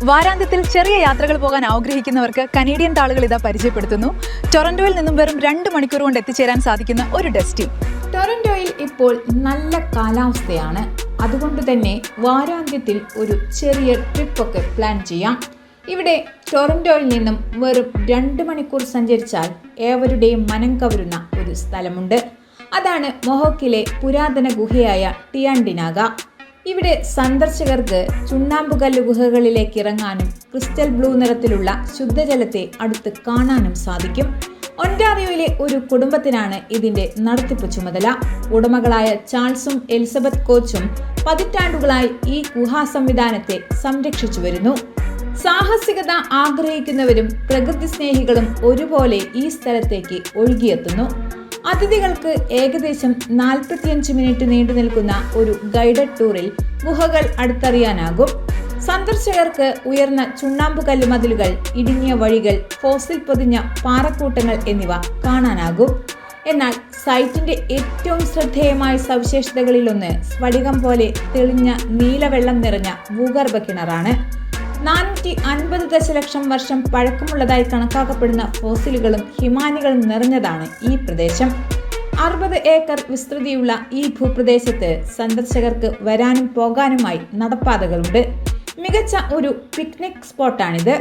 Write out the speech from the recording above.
വാരാന്ത്യത്തിൽ ചെറിയ യാത്രകൾ പോകാൻ ആഗ്രഹിക്കുന്നവർക്ക് കനേഡിയൻ താളുകൾ ഇതാ പരിചയപ്പെടുത്തുന്നു. ടൊറന്റോയിൽ നിന്നും വെറും 2 മണിക്കൂർ കൊണ്ട് എത്തിച്ചേരാൻ സാധിക്കുന്ന ഒരു ഡെസ്റ്റിൻ. ടൊറന്റോയിൽ ഇപ്പോൾ നല്ല കാലാവസ്ഥയാണ്. അതുകൊണ്ട് തന്നെ വാരാന്ത്യത്തിൽ ഒരു ചെറിയ ട്രിപ്പൊക്കെ പ്ലാൻ ചെയ്യാം. ഇവിടെ ടൊറന്റോയിൽ നിന്നും വെറും 2 മണിക്കൂർ സഞ്ചരിച്ചാൽ ഏവരുടെയും മനം കവരുന്ന ഒരു സ്ഥലമുണ്ട്. അതാണ് മൊഹോക്കിലെ പുരാതന ഗുഹയായ ടിയാൻഡിനാഗ. ഇവിടെ സന്ദർശകർക്ക് ചുണ്ണാമ്പുകല്ല് ഗുഹകളിലേക്ക് ഇറങ്ങാനും ക്രിസ്റ്റൽ ബ്ലൂ നിറത്തിലുള്ള ശുദ്ധജലത്തെ അടുത്ത് കാണാനും സാധിക്കും. ഒൻറ്റാറിയോയിലെ ഒരു കുടുംബത്തിനാണ് ഇതിന്റെ നടത്തിപ്പ് ചുമതല. ഉടമകളായ ചാൾസും എലിസബത്ത് കോച്ചും പതിറ്റാണ്ടുകളായി ഈ ഗുഹാ സംവിധാനത്തെ സംരക്ഷിച്ചു വരുന്നു. സാഹസികത ആഗ്രഹിക്കുന്നവരും പ്രകൃതി സ്നേഹികളും ഒരുപോലെ ഈ സ്ഥലത്തേക്ക് ഒഴുകിയെത്തുന്നു. അതിഥികൾക്ക് ഏകദേശം 45 മിനിറ്റ് നീണ്ടു നിൽക്കുന്ന ഒരു ഗൈഡഡ് ടൂറിൽ ഗുഹകൾ അടുത്തറിയാനാകും. സന്ദർശകർക്ക് ഉയർന്ന ചുണ്ണാമ്പുകല്ല് മതിലുകൾ, ഇടുങ്ങിയ വഴികൾ, ഫോസിൽ പൊതിഞ്ഞ പാറക്കൂട്ടങ്ങൾ എന്നിവ കാണാനാകും. എന്നാൽ സൈറ്റിന്റെ ഏറ്റവും ശ്രദ്ധേയമായ സവിശേഷതകളിലൊന്ന് സ്ഫടികം പോലെ തെളിഞ്ഞ നീലവെള്ളം നിറഞ്ഞ ഭൂഗർഭ കിണറാണ്. 450 ദശലക്ഷം വർഷം പഴക്കമുള്ളതായി കണക്കാക്കപ്പെടുന്ന ഫോസിലുകളും ഹിമാനികളും നിറഞ്ഞതാണ് ഈ പ്രദേശം. 60 ഏക്കർ വിസ്തൃതിയുള്ള ഈ ഭൂപ്രദേശത്ത് സന്ദർശകർക്ക് വരാനും പോകാനുമായി നടപ്പാതകളുണ്ട്. മികച്ച ഒരു പിക്നിക് സ്പോട്ടാണിത്.